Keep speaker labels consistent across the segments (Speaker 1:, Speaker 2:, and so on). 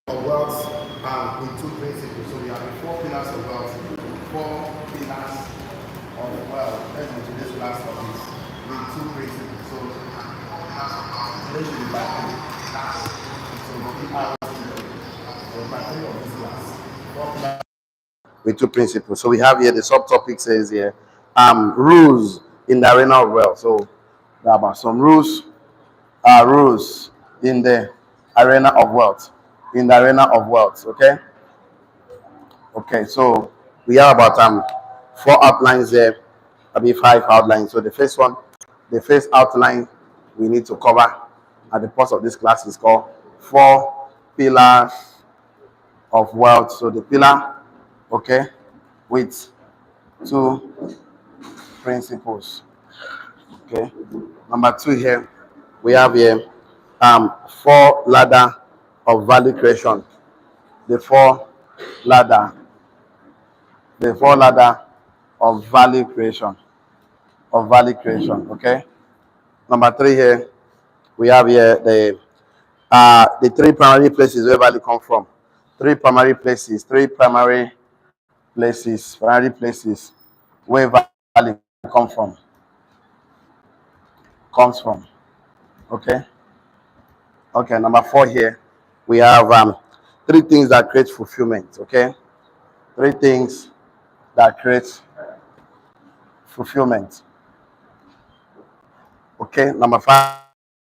Speaker 1: of wealth with two principles. So we have the four pillars of wealth. Four pillars of wealth. Let's go to this last of this with two principles. So let's do the battery. So we have the battery of this class. Four pillars with two principles. So we have here the subtopic says here rules in the arena of wealth. So there are about some rules in the arena of wealth. In the arena of wealth, okay? Okay, so we have about four outlines there, maybe five outlines. So the first one, the first outline we need to cover at the purpose of this class is called four pillars of wealth. So the pillar, okay, with two principles. Okay. Number two here, we have here four ladder of value creation. The four ladder, the four ladder of value creation. Of value creation. Okay. Number three here, we have here the three primary places where value come from. Three primary places where value come from. Comes from. Okay. Okay. Number four here, we have three things that create fulfillment. Okay. Three things that create fulfillment. Okay. Number five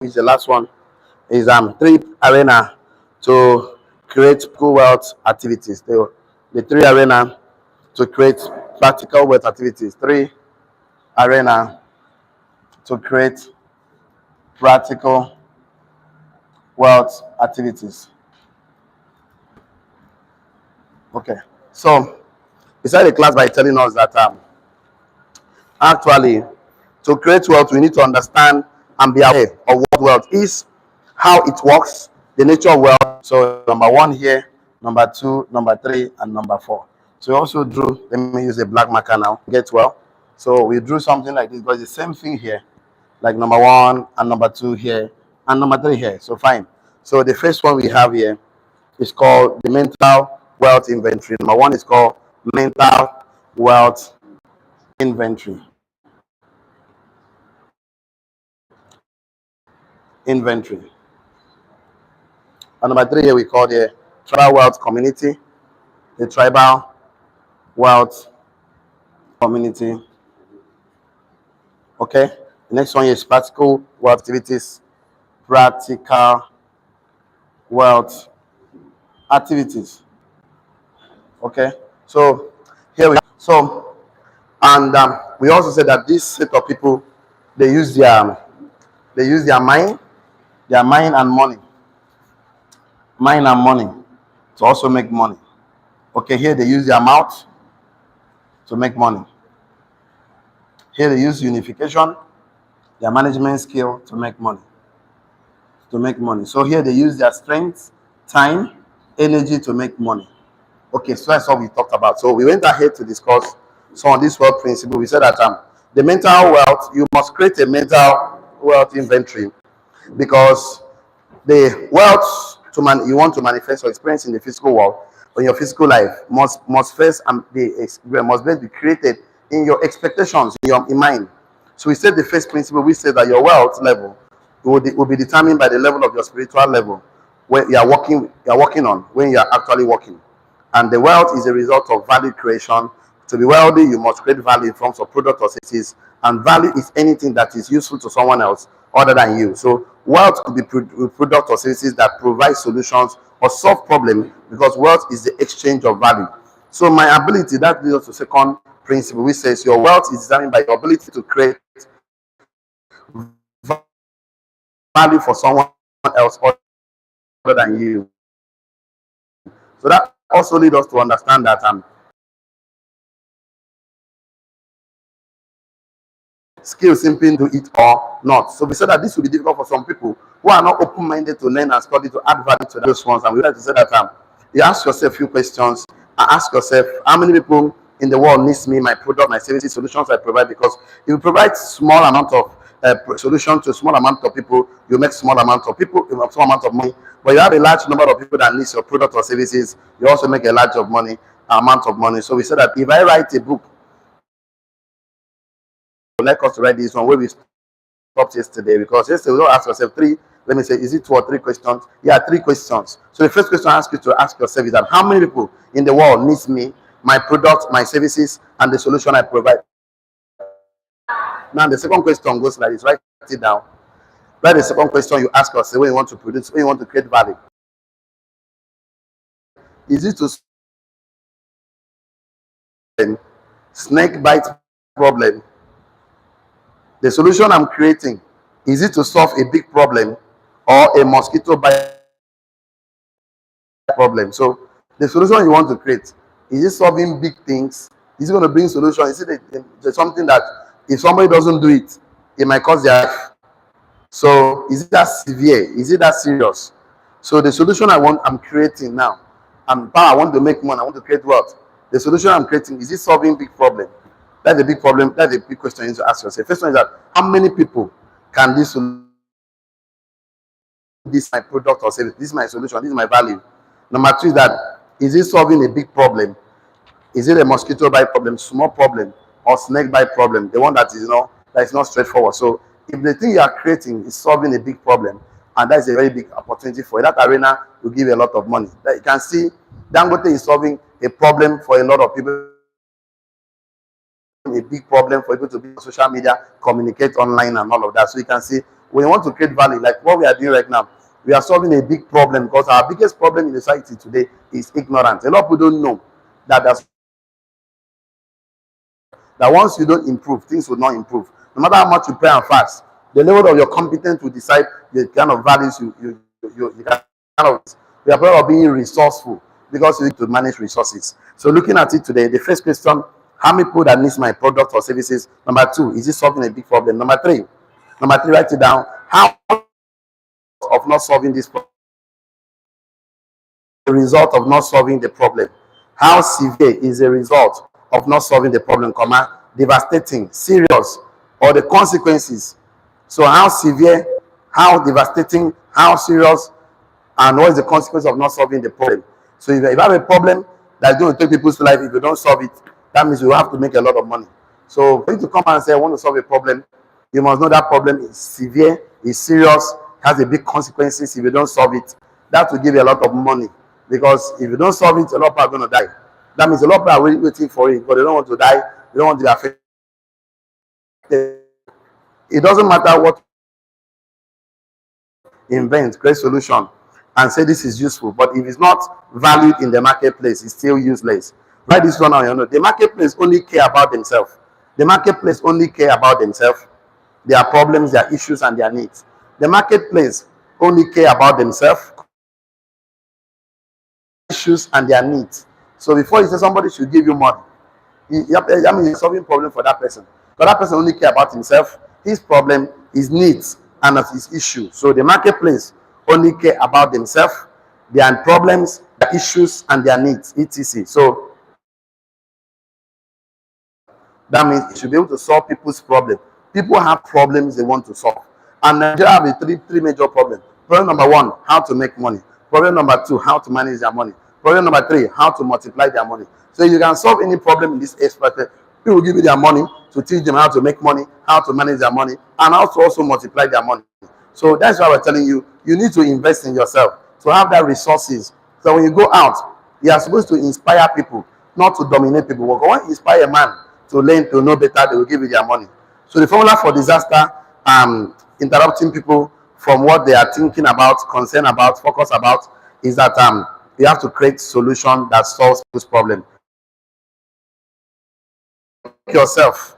Speaker 1: is the last one. Is three arena to create practical wealth activities. The three arena to create practical wealth activities. Three arena to create practical wealth activities. Okay. So we started the class by telling us that actually to create wealth we need to understand and be aware of what wealth is, how it works, the nature of wealth. So number one here, number two, number three, and number four. So we also drew, let me use a black marker now, get well. So we drew something like this, but it's the same thing here, like number one and number two here, and number three here. So fine. So the first one we have here is called the mental wealth inventory. Number one is called mental wealth inventory. Inventory. And number three here we call the tribal wealth community. The tribal wealth community. Okay. The next one is practical wealth activities. Practical wealth activities. Okay. So here we are. So and we also said that this set of people they use their mind and money to also make money. Okay, here they use their mouth to make money. Here they use unification, their management skill to make money. So here they use their strength, time, energy to make money. Okay, so that's what we talked about. So we went ahead to discuss some of this wealth principle. We said that the mental wealth, you must create a mental wealth inventory because the wealth you want to manifest or experience in the physical world or in your physical life must first be created in your expectations, in your mind. So we said the first principle, we said that your wealth level will be determined by the level of your spiritual level where you are working on when you are actually working. And the wealth is a result of value creation. To be wealthy, you must create value in forms of product or services. And value is anything that is useful to someone else other than you. So wealth could be product or services that provide solutions or solve problems because wealth is the exchange of value. So my ability, that leads us to second principle, which says your wealth is determined by your ability to create value for someone else other than you. So that also leads us to understand that skills simply do it or not. So we said that this will be difficult for some people who are not open-minded to learn and study to add value to those ones. And we like to say that you ask yourself a few questions and ask yourself how many people in the world needs me, my product, my services, solutions I provide. Because if you provide small amount of solution to a small amount of people, you make small amount of people, small amount of money. But you have a large number of people that needs your product or services, you also make a large amount of money. So we said that if I write a book, like us to write this one where we stopped yesterday, because yesterday we don't ask yourself let me say, is it 2 or 3 questions? Yeah, 3 questions. So the first question I ask you to ask yourself is that how many people in the world needs me, my products, my services, and the solution I provide? Now the second question goes like this, write it down. Write the second question you ask yourself when you want to produce, when you want to create value. Is it to snake bite problem? The solution I'm creating, is it to solve a big problem or a mosquito bite problem? So the solution you want to create, is it solving big things? Is it going to bring solution? Is it something that if somebody doesn't do it, it might cause their life? So is it that severe? Is it that serious? So the solution I'm creating now, I want to make money, I want to create wealth. The solution I'm creating, is it solving big problem? That's a big problem. That's a big question you need to ask yourself. First one is that how many people can this my product or service? This is my solution, this is my value. Number 2 is that is it solving a big problem? Is it a mosquito bite problem, small problem, or snake bite problem? The one that is not straightforward. So if the thing you are creating is solving a big problem, and that is a very big opportunity for you, that arena will give you a lot of money. That you can see Dangote is solving a problem for a lot of people, a big problem for people to be on social media, communicate online and all of that. So you can see when you want to create value, like what we are doing right now, we are solving a big problem, because our biggest problem in the society today is ignorance. A lot of people don't know that once you don't improve, things will not improve. No matter how much you pray and fast, the level of your competence will decide the kind of values you kind of. We are part of being resourceful, because you need to manage resources. So looking at it today, the first question, how many people that needs my product or services? Number 2, is it solving a big problem? Number 3, write it down. How of not solving this problem? The result of not solving the problem. How severe is the result of not solving the problem, devastating, serious, or the consequences? So how severe, how devastating, how serious, and what is the consequence of not solving the problem? So if you have a problem that's going to take people's life, if you don't solve it, that means you have to make a lot of money. So for you to come and say, I want to solve a problem, you must know that problem is severe, is serious, has a big consequences. If you don't solve it, that will give you a lot of money. Because if you don't solve it, a lot of people are going to die. That means a lot of people are waiting for it, but they don't want to die. They don't want to be affected. It doesn't matter what invent, create solution, and say this is useful, but if it's not valued in the marketplace, it's still useless. Write this one down. The marketplace only care about themselves. The marketplace only care about themselves, their problems, their issues, and their needs. The marketplace only care about themselves, issues, and their needs. So before you say somebody should give you money, that means you're solving problem for that person. But that person only care about himself, his problem, his needs, and his issue. So the marketplace only care about themselves, their problems, their issues, and their needs, etc. So that means you should be able to solve people's problems. People have problems they want to solve. And Nigeria have the three major problems. Problem number 1, how to make money. Problem number 2, how to manage their money. Problem number 3, how to multiply their money. So you can solve any problem in this aspect. People will give you their money to teach them how to make money, how to manage their money, and how to also multiply their money. So that's why we're telling you, you need to invest in yourself to have that resources. So when you go out, you are supposed to inspire people, not to dominate people. But when you inspire a man to learn, to know better, they will give you their money. So the formula for disaster, interrupting people from what they are thinking about, concerned about, focus about, is that you have to create solution that solves this problem. Yourself.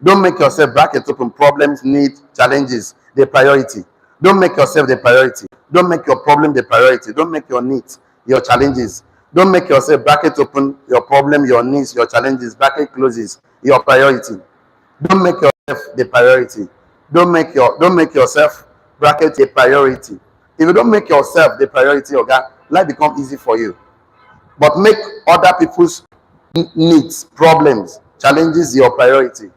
Speaker 1: Don't make yourself bracket open. Problems, needs, challenges, the priority. Don't make yourself the priority. Don't make your problem the priority. Don't make your needs, your challenges. Don't make yourself bracket open, your problem, your needs, your challenges, bracket closes, your priority. Don't make yourself the priority. Don't make yourself bracket a priority. If you don't make yourself the priority, life becomes easy for you. But make other people's needs, problems, challenges your priority.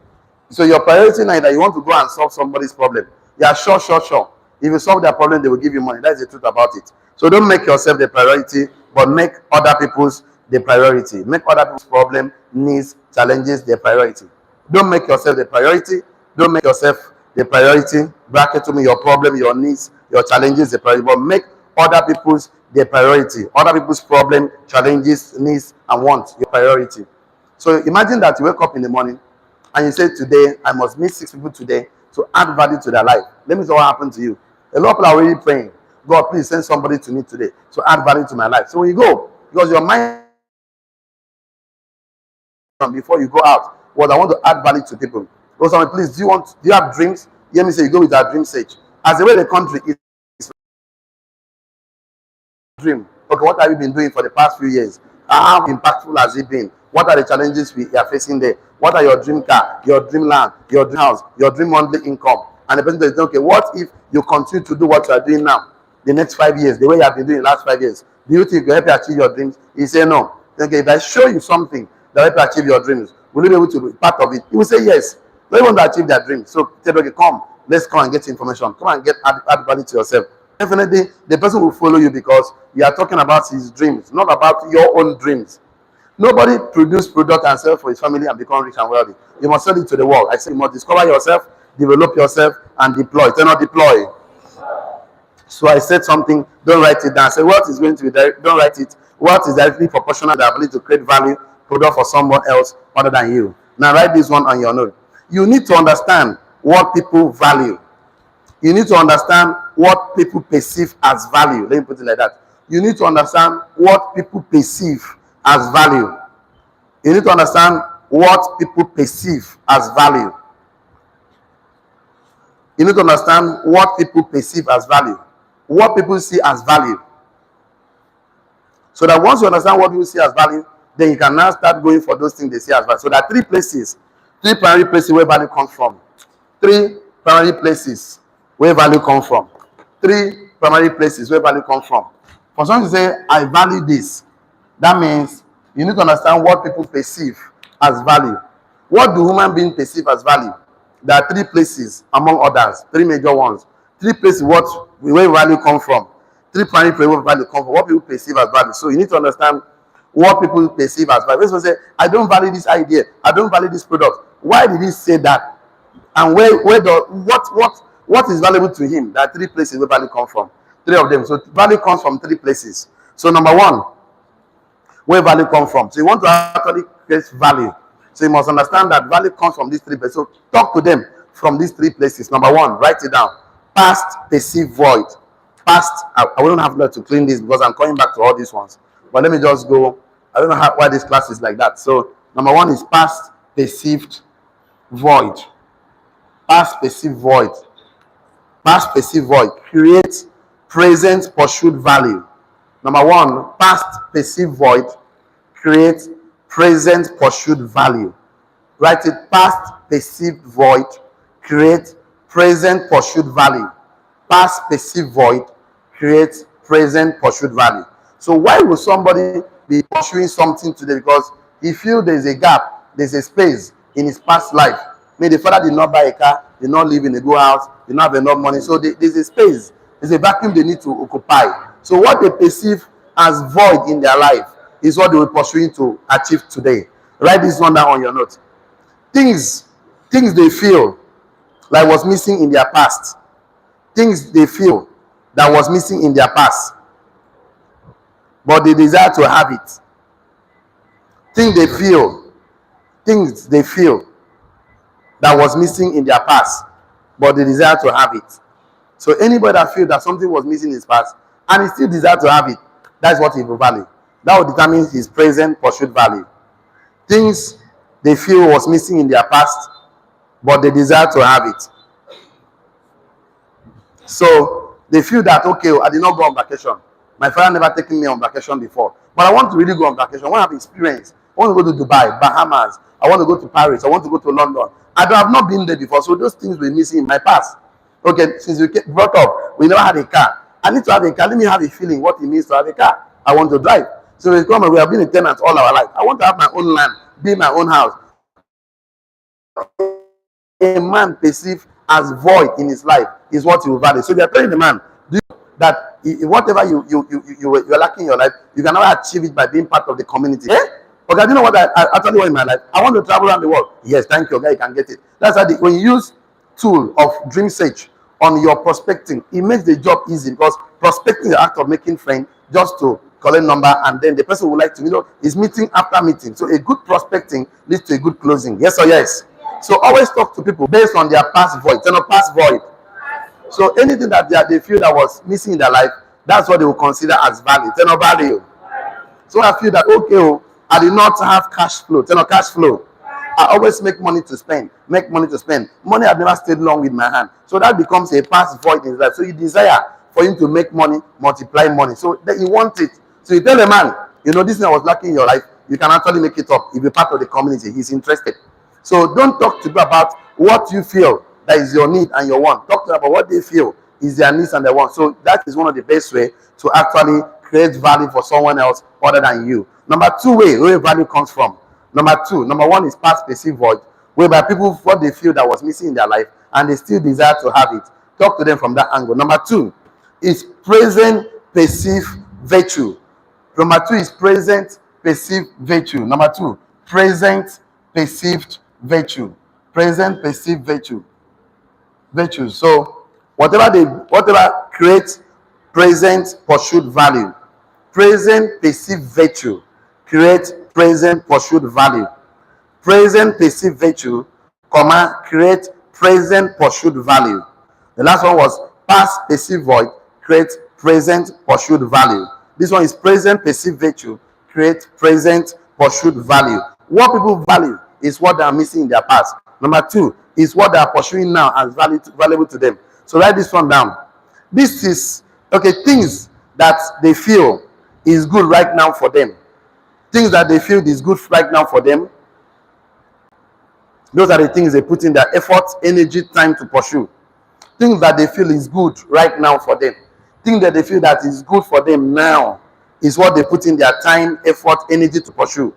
Speaker 1: So your priority now is that you want to go and solve somebody's problem. Yeah, sure, sure, sure. If you solve their problem, they will give you money. That's the truth about it. So don't make yourself the priority, but make other people's the priority. Make other people's problem, needs, challenges the priority. Don't make yourself the priority. Don't make yourself the priority. Bracket to me your problem, your needs, your challenges the priority. But make other people's the priority. Other people's problem, challenges, needs, and wants your priority. So imagine that you wake up in the morning and you say, today, I must meet 6 people today to add value to their life. Let me see what happened to you. A lot of people are already praying, God, please send somebody to me today to add value to my life. So when you go, because your mind before you go out was, I want to add value to people. Go someone, please, do you have dreams? Hear me say, you go with our dream stage. As the way the country is dream. Okay, what have you been doing for the past few years? How impactful has it been? What are the challenges we are facing there? What are your dream car, your dream land, your dream house, your dream monthly income? And the person says, okay, what if you continue to do what you are doing now, the next 5 years, the way you have been doing the last 5 years? Do you think you help you achieve your dreams? He say no. Okay, if I show you something that will help you achieve your dreams, will you be able to be part of it? He will say yes. They want to achieve their dreams. So tell okay, come, let's come and get information. Come and get add value to yourself. Definitely, the person will follow you because you are talking about his dreams, not about your own dreams. Nobody produce product and sell for his family and become rich and wealthy. You must sell it to the world. I say you must discover yourself, develop yourself, and deploy. Do not deploy. So I said something, don't write it down. I said, what is going to be direct? Don't write it. What is directly proportional to the ability to create value, product for someone else other than you? Now write this one on your note. You need to understand what people value. You need to understand what people perceive as value. Let me put it like that. You need to understand what people perceive as value. You need to understand what people perceive as value. You need to understand what people perceive as value. What people see as value. So that once you understand what people see as value, then you can now start going for those things they see as value. So there are three primary places where value comes from. Three primary places where value comes from. Three primary places where value comes from. For someone to say, I value this, that means you need to understand what people perceive as value. What do human beings perceive as value? There are three places, among others, three major ones. Three places where value comes from. Three primary places where value comes from. What people perceive as value. So you need to understand what people perceive as value. Person say, I don't value this idea. I don't value this product. Why did he say that? And what is valuable to him? There are three places where value comes from. Three of them. So value comes from three places. So number one, where value comes from. So you want to actually create value. So you must understand that value comes from these three places. So talk to them from these three places. Number one, write it down. Past, perceived, void. Past, I wouldn't have to clean this because I'm coming back to all these ones. But let me just go. I don't know why this class is like that. So number one is past, perceived, void. Past, perceived, void. Past, perceived, void. Create present, pursued value. Number one, past, perceived, void. Create present, pursued value. Write it. Past, perceived, void. Create present, pursued value. Past, perceived, void. Create present, pursued value. So why will somebody be pursuing something today? Because he feels there's a gap, there's a space in his past life. Maybe the father did not buy a car, did not live in a good house, did not have enough money. So there's a space, there's a vacuum they need to occupy. So what they perceive as void in their life is what they were pursuing to achieve today. Write this one down on your notes. Things they feel like was missing in their past. Things they feel that was missing in their past, but they desire to have it. Things they feel that was missing in their past, but they desire to have it. So anybody that feels that something was missing in his past and he still desires to have it, that's what he will value. That will determine his present pursuit value. Things they feel was missing in their past, but they desire to have it. So they feel that, okay, I did not go on vacation. My father never taken me on vacation before. But I want to really go on vacation. I want to have experience. I want to go to Dubai, Bahamas. I want to go to Paris. I want to go to London. I have not been there before. So those things were missing in my past. Okay, since we brought up, we never had a car. I need to have a car. Let me have a feeling what it means to have a car. I want to drive. So we have been a tenant all our life. I want to have my own land, be my own house.
Speaker 2: a man perceives as void in his life is what he will value. So you are telling the man that whatever you're lacking in your life, you can never achieve it by being part of the community. Eh? Okay, do you know what I actually want in my life? I want to travel around the world. Yes, thank you. Okay, you can get it. That's how when you use tool of Dream Search on your prospecting, it makes the job easy, because prospecting is the act of making friends just to collect number, and then the person would like to, is meeting after meeting. So a good prospecting leads to a good closing. Yes or yes? So always talk to people based on their past void. Past void. So anything that they feel that was missing in their life, that's what they will consider as value. Value. So I feel that, okay, I did not have cash flow. Cash flow. I always make money to spend. Money I've never stayed long with my hand. So that becomes a past void in his life. So you desire for him to make money, multiply money. So that you want it. So you tell a man, this thing I was lacking in your life, you can actually make it up if you're part of the community. He's interested. So don't talk to people about what you feel that is your need and your want. Talk to them about what they feel is their needs and their wants. So that is one of the best way to actually create value for someone else other than you. Number two way where value comes from. Number one is past perceived void, whereby people what they feel that was missing in their life and they still desire to have it. Talk to them from that angle. Number two is present perceived virtue. Number two is present perceived virtue. Number two, present perceived virtue. Present perceived virtue. Virtue. So whatever creates present pursued value. Present perceived virtue creates present pursued value. Present perceived virtue, create present pursued value. The last one was past perceived void, create present pursued value. This one is present perceived virtue, create present pursued value. What people value is what they are missing in their past. Number two is what they are pursuing now as valuable to them. So write this one down. This is things that they feel is good right now for them. Things that they feel is good right now for them. Those are the things they put in their effort, energy, time to pursue. Things that they feel is good right now for them. Things that they feel that is good for them now is what they put in their time, effort, energy to pursue.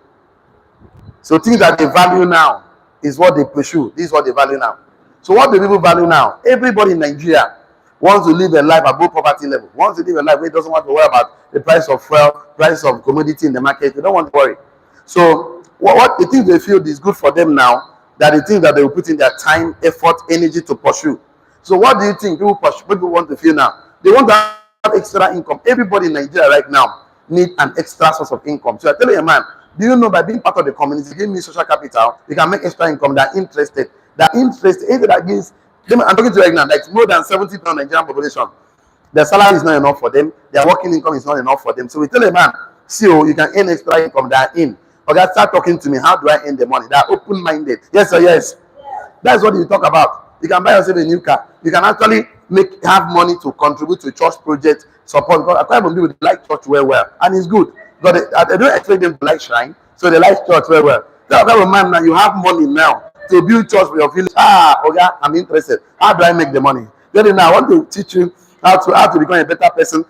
Speaker 2: So things that they value now is what they pursue. This is what they value now. So what do people value now? Everybody in Nigeria wants to live a life above poverty level. Wants to live a life where it doesn't want to worry about the price of fuel, price of commodity in the market. They don't want to worry. So what the things they feel is good for them now, that the things that they will put in their time, effort, energy to pursue. So what do you think people want to feel now? They want to have extra income. Everybody in Nigeria right now need an extra source of income. So I tell you, man, do you know by being part of the community, give me social capital, you can make extra income. They're interested. Anything that gives them, I'm talking to you right now, like more than 70% of Nigerian population, their salary is not enough for them, their working income is not enough for them. So we tell a man, see, you can earn extra income, they're in. Okay, start talking to me. How do I earn the money? They're open-minded. Yes or yes? That's what you talk about. You can buy yourself a new car. You can actually have money to contribute to church projects, support. Because quite a people like church very well, and it's good. But they don't expect them to like shrine, so they like church very well. Tell a man now, you have money now to build church for your village. Okay, I'm interested. How do I make the money? Then now I want to teach you how to become a better person,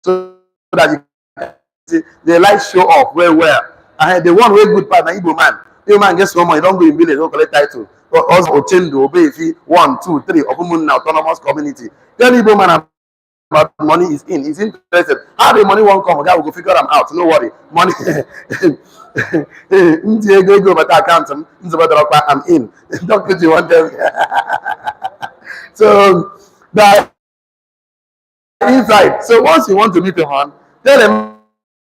Speaker 2: so that you can see they like show off very well. And the one way good part, na Igbo man. Igbo man gets some money, don't go in village, don't collect title. Also, Ochendo, Obefi, 1, 2, 3, Opumunna, autonomous community. Tell Igbo man about money is in. He's interested. How the money won't come, okay, we'll go figure them out. No worry. Money. Go but account. I'm in. Don't put you one time. So the inside. So once you want to meet a man, tell a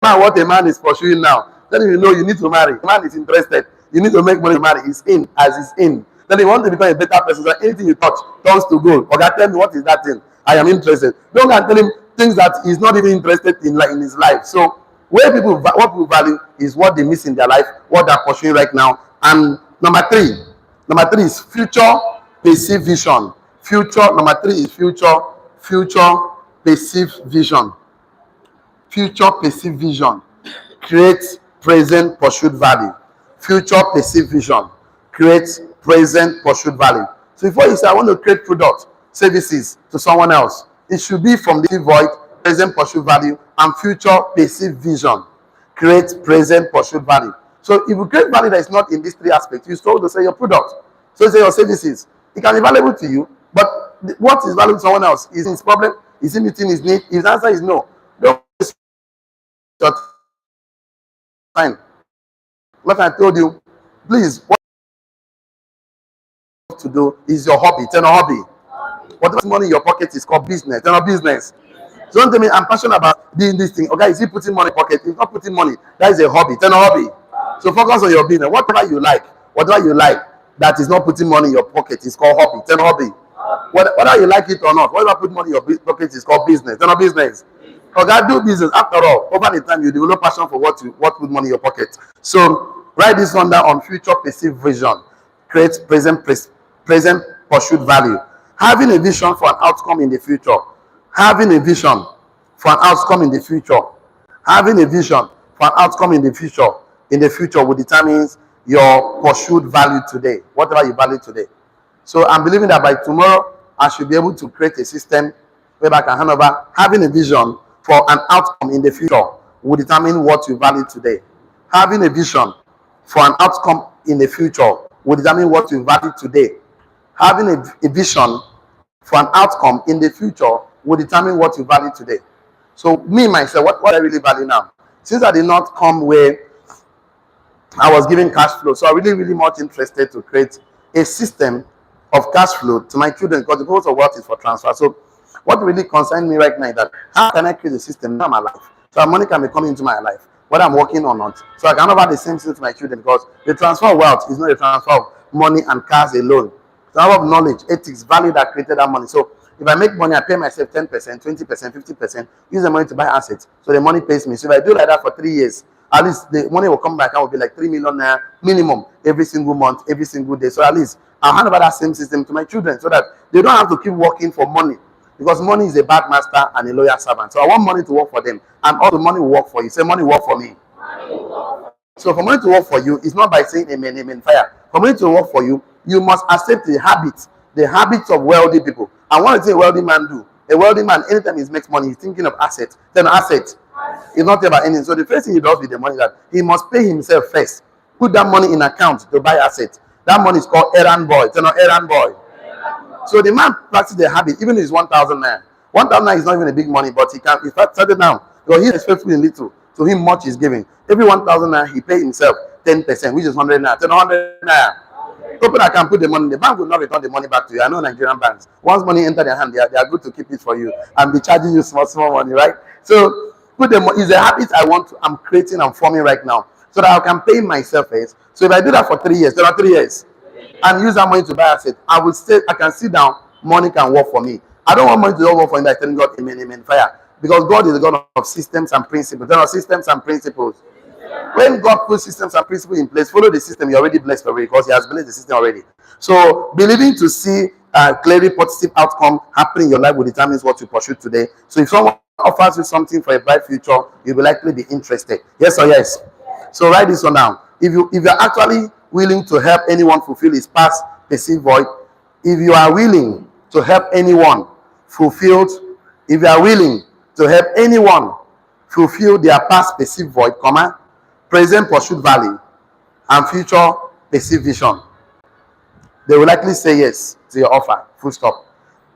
Speaker 2: man what a man is pursuing now. Then you know you need to marry. The man is interested. You need to make money to marry. He's in as he's in. Then you want to become a better person. So anything you touch turns to gold. Okay, tell me what is that thing. I am interested. Don't go and tell him things that he's not even interested in his life. So what people value is what they miss in their life, what they're pursuing right now. And number three is future perceived vision. Number three is future perceived vision. Future perceived vision creates present pursued value. Future perceived vision creates present pursued value. So before you say, I want to create products, services to someone else, it should be from the void, present pursued value, and future perceived vision creates present pursued value. So if you create value that is not in these three aspects, you start to say your product, so say your services, It can be valuable to you, but what is valuable to someone else? Is his problem? Is he meeting his need? His answer is no. Don't waste your time. What I told you, please, what to do is your hobby. Turn a hobby. Whatever money in your pocket is called business. Turn a business. So don't tell me I'm passionate about doing this thing. Okay, is he putting money in pocket? He's not putting money. That is a hobby. Turn a hobby. So focus on your business. Whatever you like that is not putting money in your pocket is called hobby. Turn a hobby. Whether you like it or not, whatever put money in your pocket is called business. Turn a business. Okay, do business. After all, over the time you develop passion for what put money in your pocket. So write this one down on future perceived vision. Create present pursued value. Having a vision for an outcome in the future. Having a vision for an outcome in the future. Having a vision for an outcome in the future will determine your pursued value today, whatever you value today. So I'm believing that by tomorrow I should be able to create a system where I can hand over. Having a vision for an outcome in the future will determine what you value today. Having a vision for an outcome in the future will determine what you value today. Having a vision for an outcome in the future will determine what you value today. So me, myself, what I really value now? Since I did not come where I was giving cash flow, so I'm really, really much interested to create a system of cash flow to my children, because the purpose of wealth is for transfer. So what really concerns me right now is that how can I create a system in my life so money can be coming into my life, whether I'm working or not, so I can offer the same thing to my children, because the transfer of wealth is not a transfer of money and cars alone. It's a transfer of knowledge, ethics, value that created that money. So if I make money, I pay myself 10%, 20%, 50%, use the money to buy assets, so the money pays me. So if I do like that for 3 years, at least the money will come back. I will be like 3 million naira minimum every single month, every single day. So at least I'll hand over that same system to my children so that they don't have to keep working for money, because money is a bad master and a loyal servant. So I want money to work for them, and all the money will work for you. Say money work for me. So for money to work for you, it's not by saying amen, amen, fire. For money to work for you, you must accept the habits of wealthy people. And what does a wealthy man do? A wealthy man, anytime he makes money, he's thinking of assets. Then asset. It's not about anything. So the first thing he does with the money is that he must pay himself first. Put that money in account to buy assets. That money is called errand boy. It's an errand boy. So the man practices the habit, even if it's 1,000 naira. 1,000 naira is not even a big money, but he started now. Because he is faithful in little. So him much is giving. Every 1,000 naira, he pay himself 10%, which is 100 naira. 100 naira. Open, I can put the money. The bank will not return the money back to you. I know Nigerian banks. Once money enter their hand, they are good to keep it for you and be charging you small money, right? So put the money. It's a habit I'm creating and forming right now, so that I can pay myself first. So if I do that for 3 years, there are 3 years, and use that money to buy assets, I can sit down. Money can work for me. I don't want money to work for me by telling God, amen, amen, fire, because God is the God of systems and principles. There are systems and principles. When God puts systems and principles in place, follow the system. You're already blessed already, because He has blessed the system already. So believing to see a clearly positive outcome happening in your life will determine what you pursue today. So if someone offers you something for a bright future, you will likely be interested. Yes or yes? So write this one down. If you're actually willing to help anyone fulfill his past perceived void, if you are willing to help anyone if you are willing to help anyone fulfill their past perceived void, present pursued value, and future perceived vision, they will likely say yes to your offer. Full stop.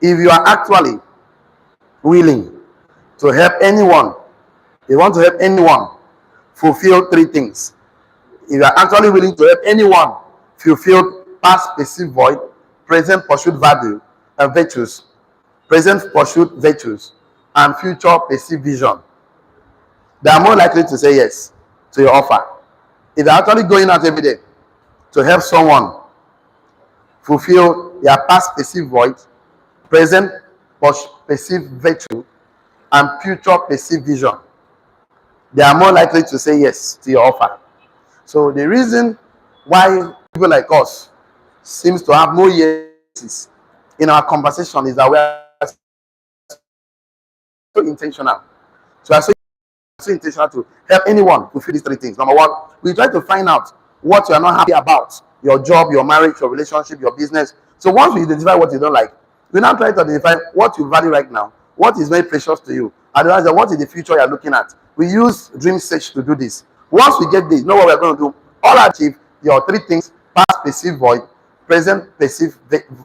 Speaker 2: If you are actually willing to help anyone, you want to help anyone fulfill 3 things. If you are actually willing to help anyone fulfill past perceived void, present pursued value and virtues, present pursued virtues, and future perceived vision, they are more likely to say yes to your offer. If you're actually going out every day to help someone fulfill their past perceived void, present perceived virtue, and future perceived vision, they are more likely to say yes to your offer. So the reason why people like us seems to have more yeses in our conversation is that we are so intentional. So we are so intentional to help anyone fulfill these 3 things. Number 1, we try to find out what you are not happy about: your job, your marriage, your relationship, your business. So once we identify what you don't like, we now try to identify what you value right now, what is very precious to you, otherwise what is the future you are looking at. We use Dream Search to do this. Once we get this, know what we are going to do. All achieve your 3 things: past perceived void, present perceived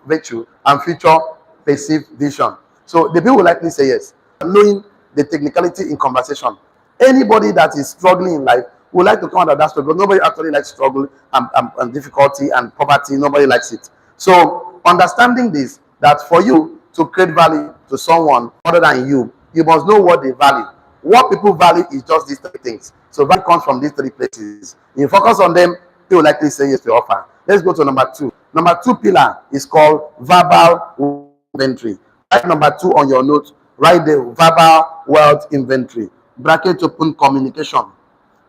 Speaker 2: virtue, and future perceived vision. So the people will likely say yes. Knowing the technicality in conversation. Anybody that is struggling in life would like to come out of that struggle. Nobody actually likes struggle and difficulty and poverty. Nobody likes it. So understanding this, that for you to create value to someone other than you, you must know what they value. What people value is just these three things. So value comes from these three places. You focus on them, they will likely say yes to offer. Let's go to number 2. Number 2 pillar is called verbal inventory. Write number 2 on your note. Write the verbal wealth inventory. Bracket open, communication.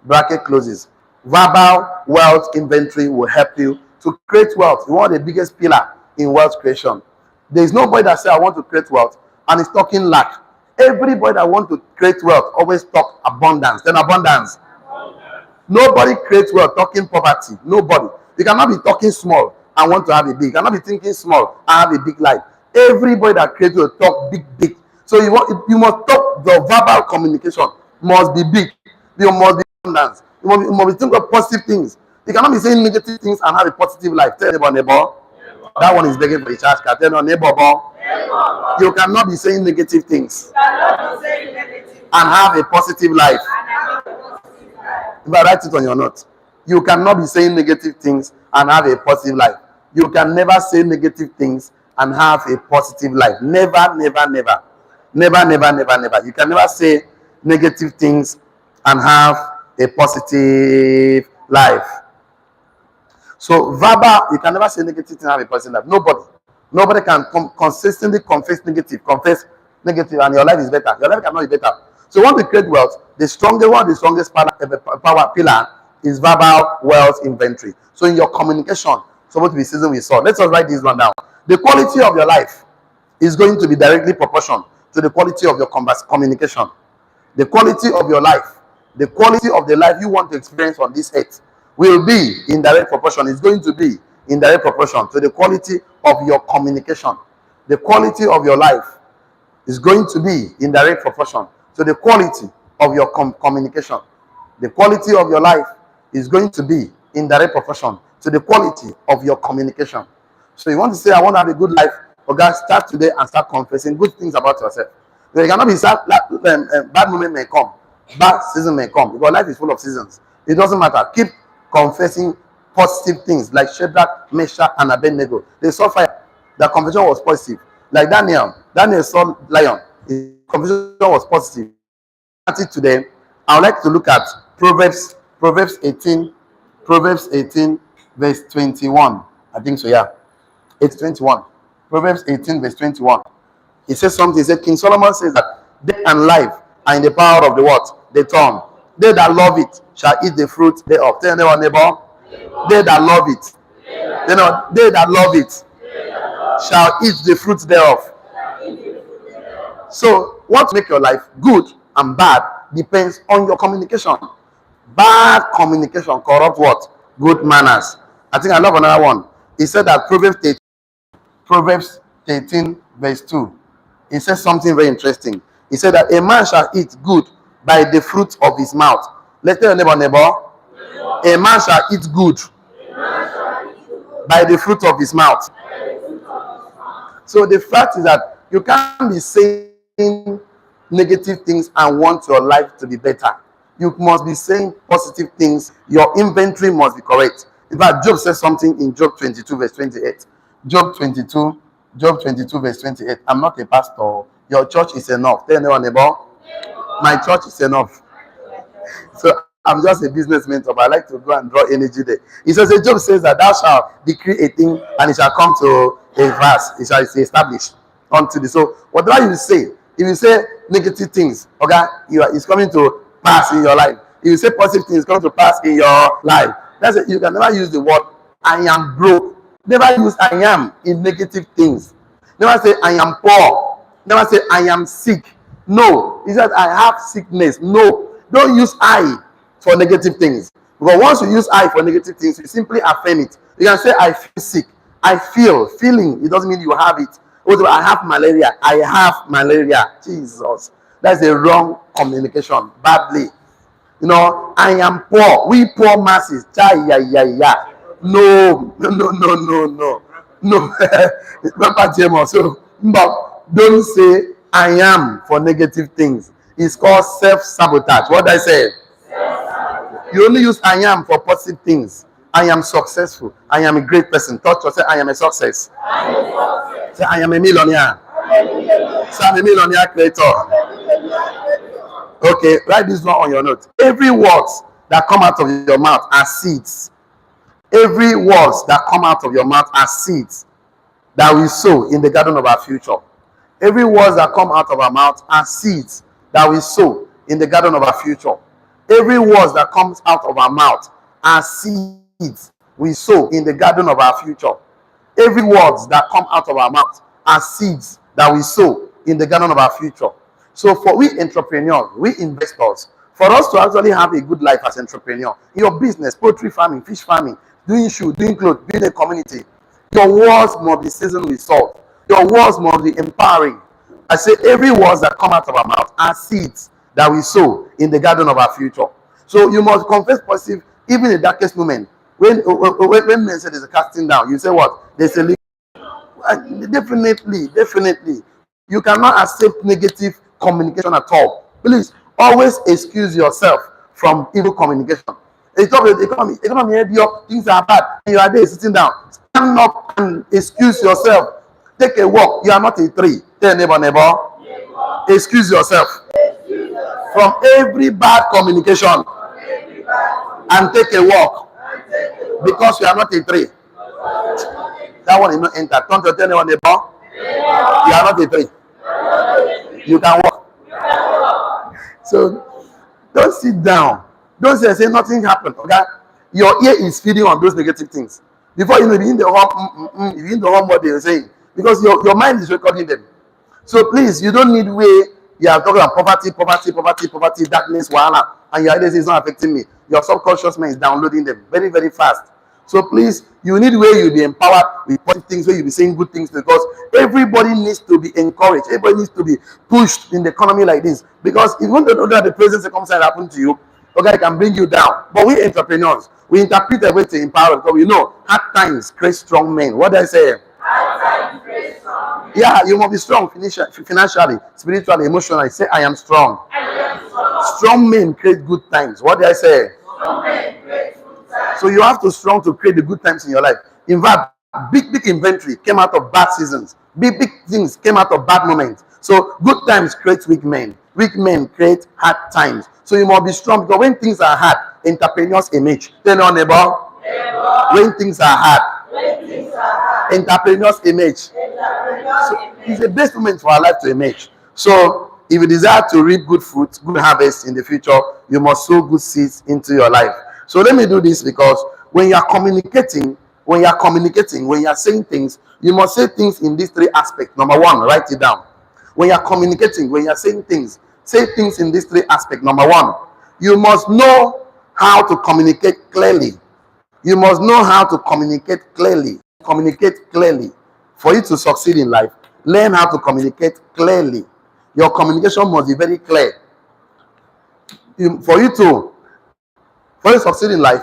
Speaker 2: Bracket closes. Verbal wealth inventory will help you to create wealth. You want the biggest pillar in wealth creation. There is nobody that says I want to create wealth and is talking lack. Everybody that wants to create wealth always talk abundance. Then abundance. Nobody creates wealth talking poverty. Nobody. You cannot be talking small and want to have a big. You cannot be thinking small and have a big life. Everybody that creates wealth talk big. So you must talk. The verbal communication must be big. You must be abundance. You must be thinking of positive things. You cannot be saying negative things and have a positive life. Tell neighbor. That one is begging for a charge. Tell your neighbor. You cannot be saying negative things and have a positive life. If I write it on your note, you cannot be saying negative things and have a positive life. You can never say negative things and have a positive life. Never. You can never say negative things and have a positive life. So verbal, you can never say negative things and have a positive life. Nobody can consistently confess negative, and your life is better. Your life cannot be better. So, you want to create wealth, the strongest power pillar is verbal wealth inventory. So, in your communication, supposed to be seasoned with salt. Let's just write this one down. The quality of your life is going to be directly proportional to the quality of your communication. The quality of your life, the quality of the life you want to experience on this earth will be in direct proportion. It's going to be in direct proportion to the quality of your communication. The quality of your life is going to be in direct proportion to the quality of your communication. The quality of your life is going to be in direct proportion to the quality of your communication. So you want to say, I want to have a good life. Okay, start today and start confessing good things about yourself. You cannot be sad. Bad moment may come, bad season may come, because life is full of seasons. It doesn't matter. Keep confessing positive things, like Shadrach, Meshach, and Abednego. They saw fire. The confession was positive. Like Daniel saw lion. His confession was positive. Today, I would like to look at Proverbs 18, verse 21. I think so, yeah. It's 21. Proverbs 18, verse 21. He says something. He said, King Solomon says that death and life are in the power of the what? The tongue. They that love it shall eat the fruit thereof. Tell your neighbor. They that love it. They that love it shall eat the fruit thereof. So, what make your life good and bad depends on your communication. Bad communication corrupt what? Good manners. I think I love another one. He said that Proverbs 13 verse 2. He says something very interesting. He said that a man shall eat good by the fruit of his mouth. Let's tell your neighbor. A man shall eat good by the fruit of his mouth. So the fact is that you can't be saying negative things and want your life to be better. You must be saying positive things. Your inventory must be correct. In fact, Job says something in Job 22 verse 28. Job 22 verse 28. I'm not a pastor. Your church is enough. Tell anyone neighbor. My church is enough. So I'm just a businessman, but I like to go and draw energy there. He says, Job says that thou shalt decree a thing and it shall come to a pass. It shall be established unto thee. So whatever you say, if you say negative things, okay, it's coming to pass in your life. If you say positive things, it's coming to pass in your life. That's it. You can never use the word I am broke. Never use I am in negative things. Never say I am poor. Never say I am sick. No. He said I have sickness. No. Don't use I for negative things. Because once you use I for negative things, you simply affirm it. You can say I feel sick. I feel. Feeling. It doesn't mean you have it. Also, I have malaria. I have malaria. Jesus. That's a wrong communication. Badly. You know, I am poor. We poor masses. No, no, no, no, no, no. No. Papa Jemo. So, but don't say I am for negative things. It's called self-sabotage. What I say? You only use I am for positive things. I am successful. I am a great person. Touch yourself. I am a success. Say I am a millionaire. Say I'm a millionaire creator. Okay, write this one on your note. Every words that come out of your mouth are seeds. Every words that come out of your mouth are seeds that we sow in the garden of our future. Every words that come out of our mouth are seeds that we sow in the garden of our future. Every words that comes out of our mouth are seeds we sow in the garden of our future. Every words that come out of our mouth are seeds that we sow in the garden of our future. So for we entrepreneurs, we investors, for us to actually have a good life as entrepreneur, in your business, poultry farming, fish farming, doing shoe, doing clothes, building a community, your words must be seasoned with salt. Your words must be empowering. I say every words that come out of our mouth are seeds that we sow in the garden of our future. So you must confess positive even in the darkest moment. When men say there's a casting down, you say what? There's a definitely. You cannot accept negative communication at all. Please always excuse yourself from evil communication. It's not the economy. Things are bad. And you are there sitting down. Stand up and excuse yourself. Take a walk. You are not a tree. Tell neighbor. Excuse yourself from every bad communication and take a walk because you are not a tree. That one is not enter. Don't you tell anyone neighbor. You are not a tree. You can walk. So don't sit down. Don't say nothing happened. Okay? Your ear is feeding on those negative things. Before you know, you begin the home, you begin the home what they are saying. Because your mind is recording them. So please, you don't need way you are talking about poverty, darkness, wahala, and your ideas is not affecting me. Your subconscious mind is downloading them very, very fast. So please, you need where you'll be empowered with positive things, where you'll be saying good things, because everybody needs to be encouraged. Everybody needs to be pushed in the economy like this. Because if you want to know that the present circumstance happen to you, okay, it can bring you down. But we entrepreneurs, we interpret a way to empower, because we know hard times create strong men. What did I say? Yeah, you must be strong financially, spiritually, emotionally. Say, I am strong. Strong men create good times. What did I say? So you have to strong to create the good times in your life. In fact, big inventory came out of bad seasons. Big things came out of bad moments. So good times create weak men. Weak men create hard times. So you must be strong, because when things are hard, entrepreneurs emerge. Tell on neighbor. When things are hard, entrepreneurs emerge. So it's the best moment for our life to emerge. So if you desire to reap good fruit, good harvest in the future, you must sow good seeds into your life. So let me do this, because when you are communicating, when you are saying things, you must say things in these three aspects. Number one, write it down. When you are communicating, when you are saying things, say things in these three aspects. Number one, you must know how to communicate clearly. You must know how to communicate clearly. Communicate clearly. For you to succeed in life, learn how to communicate clearly. Your communication must be very clear. For you to succeed in life,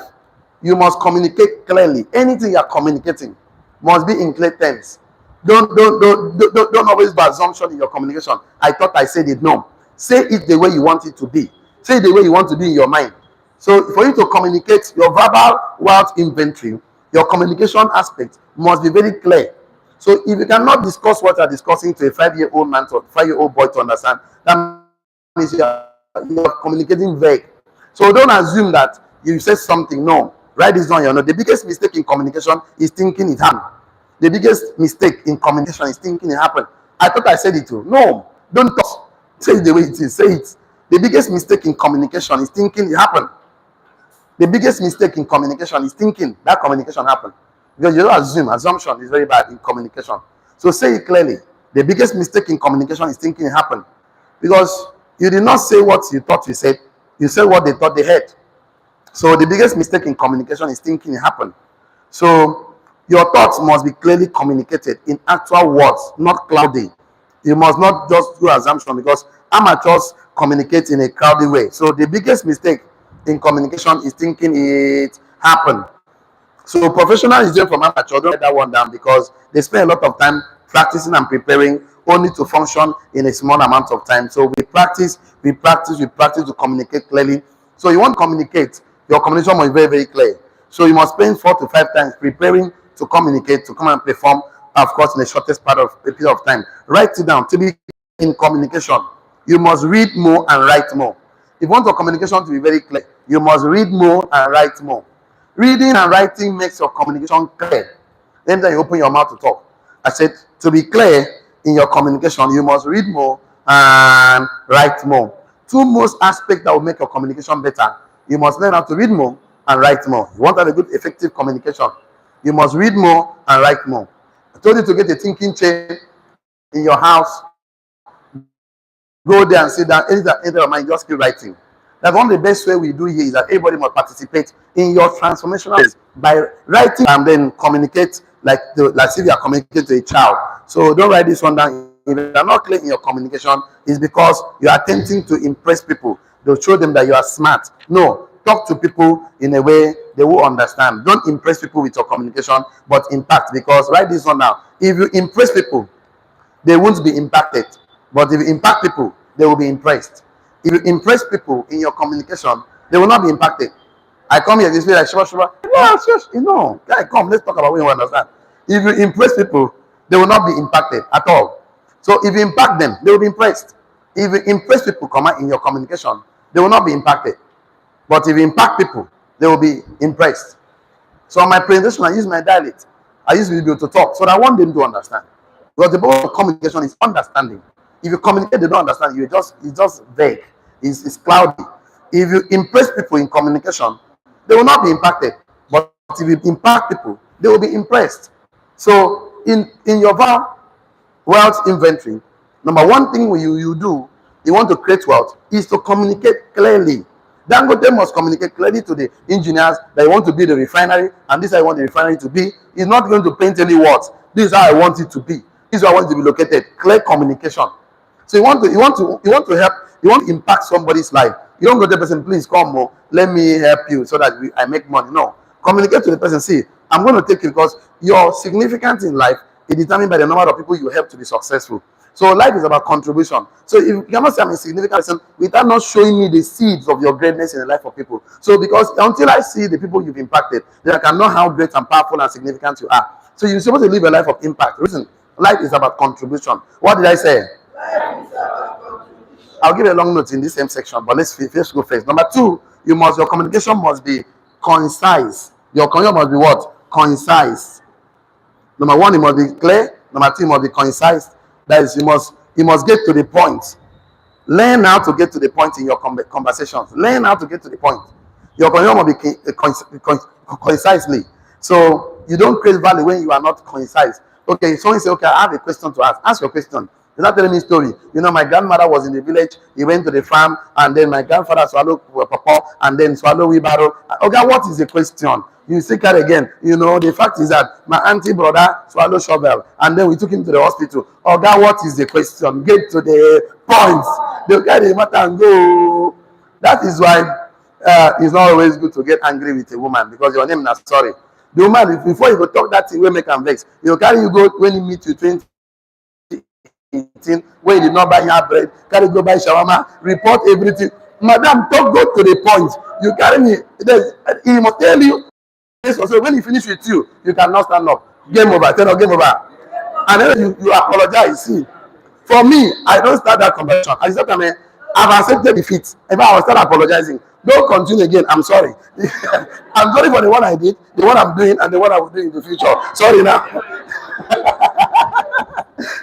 Speaker 2: you must communicate clearly. Anything you are communicating must be in clear terms. Don't always be assumption in your communication. I thought I said it. No. Say it the way you want it to be. Say it the way you want to be in your mind. So for you to communicate your verbal wealth inventory, your communication aspect must be very clear. So if you cannot discuss what you're discussing to a 5-year-old man or 5-year-old boy to understand, that means you're communicating vague. So don't assume that you said something. No. Write this down. The biggest mistake in communication is thinking it happened. The biggest mistake in communication is thinking it happened. I thought I said it too. No. Don't talk. Say it the way it is. Say it. The biggest mistake in communication is thinking it happened. The biggest mistake in communication is thinking that communication happened. Because you don't assume. Assumption is very bad in communication. So say it clearly. The biggest mistake in communication is thinking it happened. Because you did not say what you thought you said. You said what they thought they heard. So the biggest mistake in communication is thinking it happened. So your thoughts must be clearly communicated in actual words, not cloudy. You must not just do assumption, because amateurs communicate in a cloudy way. So the biggest mistake in communication is thinking it happened. So professional is different from amateur. Don't write that one down because they spend a lot of time practicing and preparing only to function in a small amount of time. So we practice to communicate clearly. So you want to communicate, your communication must be very, very clear. So you must spend 4 to 5 times preparing to communicate, to come and perform, of course, in the shortest part of a period of time. Write it down. To be in communication, you must read more and write more. If you want your communication to be very clear, you must read more and write more. Reading and writing makes your communication clear. Then you open your mouth to talk. I said, to be clear in your communication, you must read more and write more. Two most aspects that will make your communication better. You must learn how to read more and write more. You want to have a good, effective communication. You must read more and write more. I told you to get a thinking chair in your house. Go there and sit down. Enter your mind, just keep writing. That's one of the best way we do here is that everybody must participate in your transformational ways by writing and then communicate like if you are communicating to a child. So don't write this one down. If you are not clear in your communication, it's because you are attempting to impress people. They'll show them that you are smart. No, talk to people in a way they will understand. Don't impress people with your communication, but impact. Because write this one down. If you impress people, they won't be impacted. But if you impact people, they will be impressed. If you impress people in your communication, they will not be impacted. I come here, this way like Shiva. Yeah, you know, yeah, come, let's talk about what you understand. If you impress people, they will not be impacted at all. So if you impact them, they will be impressed. If you impress people in your communication, they will not be impacted. But if you impact people, they will be impressed. So on my presentation, I use my dialect. I use video to talk so that I want them to understand. Because the goal of communication is understanding. If you communicate, they don't understand you. It's just vague. It's cloudy. If you impress people in communication, they will not be impacted. But if you impact people, they will be impressed. So in your wealth inventory, number one thing you do, you want to create wealth, is to communicate clearly. Dangote must communicate clearly to the engineers that you want to build a refinery, and this is how I want the refinery to be. He's not going to paint any words. This is how I want it to be. This is how I want it to be located. Clear communication. So you want to help. You want to impact somebody's life. You don't go to the person, please come, let me help you so that I make money. No, communicate to the person. See, I'm going to take you because your significance in life is determined by the number of people you help to be successful. So life is about contribution. So if you cannot say I'm a significant person without not showing me the seeds of your greatness in the life of people. So because until I see the people you've impacted, then I can know how great and powerful and significant you are. So you're supposed to live a life of impact. Listen, life is about contribution. What did I say? I'll give you a long note in this same section, but let's go first. Number two, your communication must be concise. Your communication must be what? Concise. Number one, it must be clear. Number two, it must be concise. That is, you must get to the point. Learn how to get to the point in your conversations. Learn how to get to the point. Your communication must be concisely. So you don't create value when you are not concise. Okay, someone say, okay, I have a question to ask. Ask your question. You're not telling me a story. You know, my grandmother was in the village. He went to the farm, and then my grandfather swallowed pawpaw, and then swallowed wheelbarrow. Okay, what is the question? You say that again. You know, the fact is that my auntie brother swallowed shovel, and then we took him to the hospital. Okay, what is the question? Get to the point. They'll carry the matter and go. That is why it's not always good to get angry with a woman because your name is sorry. The woman, before you go talk that thing, will make am vex. He'll carry you go when he meet you 20. When you did not buy your bread, carry go buy shawarma, report everything. Madam, don't go to the point. You carry me. He must tell you. So when he finish with you, you cannot stand up. Game over. Tell her game over. And then you apologize. See, for me, I don't start that conversation. I said, I've accepted defeat. If I will start apologizing, don't continue again. I'm sorry. I'm sorry for the one I did, the one I'm doing, and the one I will do in the future. Sorry now.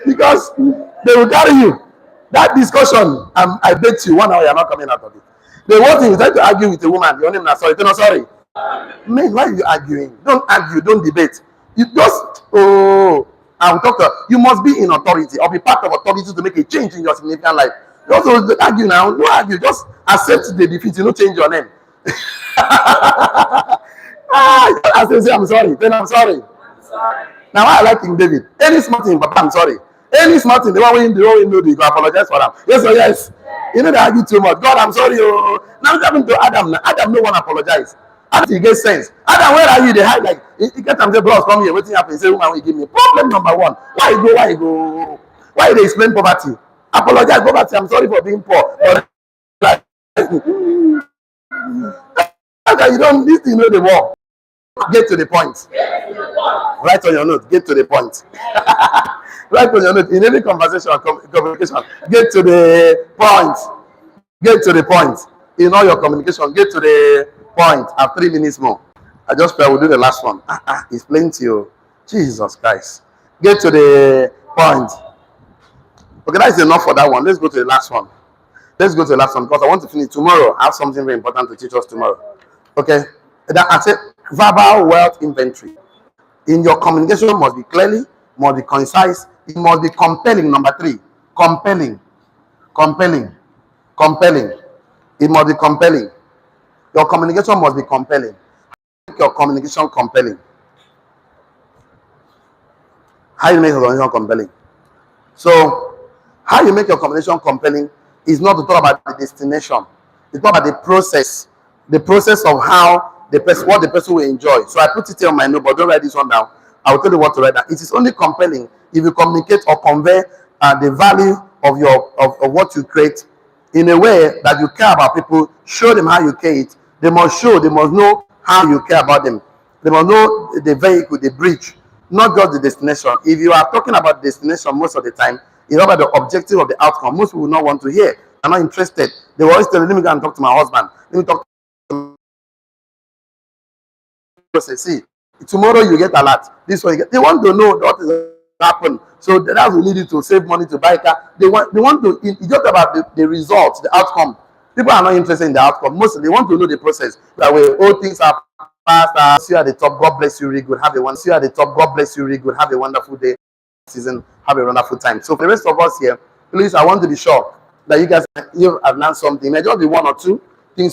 Speaker 2: Because they will carry you. That discussion, I bet you 1 hour you're not coming out of it. The one thing you try to argue with a woman, your name is sorry. Tell her sorry. Man, why are you arguing? Don't argue, don't debate. You just, I will talk to her. You must be in authority or be part of authority to make a change in your significant life. You also argue now, don't argue, just accept the defeat, you don't change your name. I say, I'm sorry, then I'm sorry. Now I like King David. Any smart thing, Papa, I'm sorry. Any smart thing, the one we know, you go apologize for them. Yes or yes? You know they argue too much. God, I'm sorry. Now it's happened to Adam. Now Adam no one apologize. How do you get sense? Adam, where are you? They hide like you get them say, bros, come here. What's happening? Say, woman, will give me problem number one. Why you go? Why you go? Why you dey explain poverty? Apologize, poverty. I'm sorry for being poor. But like, okay, you don't this thing know the work. Get to the point. Write on your note. Get to the point. Write on your note. In any conversation or communication, get to the point. Get to the point. In all your communication, get to the point. I have 3 minutes more. I just pray we'll do the last one. It's plenty. Oh. Jesus Christ. Get to the point. Okay, that's enough for that one. Let's go to the last one. Let's go to the last one because I want to finish tomorrow. I have something very important to teach us tomorrow. Okay? That I said verbal wealth inventory. In your communication must be clearly, must be concise, it must be compelling. Number 3, compelling. Compelling. Compelling. It must be compelling. Your communication must be compelling. Make your communication compelling. How you make your communication compelling? So, how you make your communication compelling is not to talk about the destination. It's talk about the process of how the person, what the person will enjoy. So I put it here on my note, but don't write this one down. I will tell you what to write down. It is only compelling if you communicate or convey the value of your of what you create in a way that you care about people. Show them how you care it. They must know how you care about them. They must know the vehicle, the bridge, not just the destination. If you are talking about destination most of the time, it's about the objective of the outcome. Most people will not want to hear. They're not interested. They will always tell me, let me go and talk to my husband. Let me talk to see, tomorrow you get a lot. This one you get. They want to know what is happen. So that's what we need you to save money to buy a car. They want to. It's just about the results, the outcome. People are not interested in the outcome. Mostly they want to know the process. That way, all things are past. See you at the top. God bless you. Really good. Have a one. See you at the top. God bless you. Really good. Have a wonderful day. Season. Have a wonderful time. So for the rest of us here, please, I want to be sure that you guys have learned something. It may just be 1 or 2.